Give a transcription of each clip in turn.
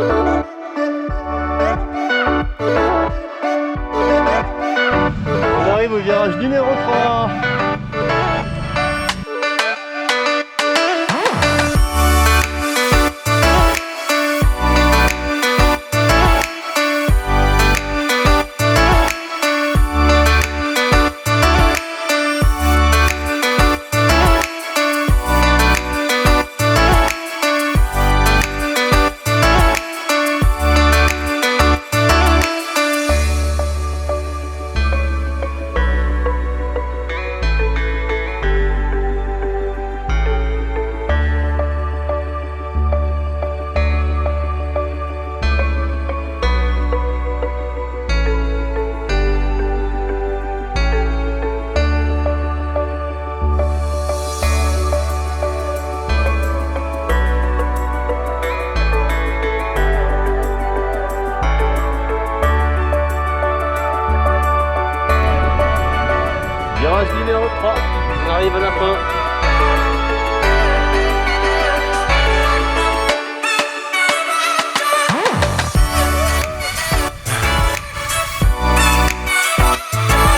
On arrive au virage numéro 3. Virage numéro 3, on arrive à la fin.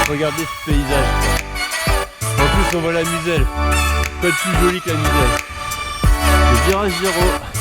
Regardez ce paysage. En plus on voit la Muselle. Pas de plus joli que la Muselle. Le virage 0.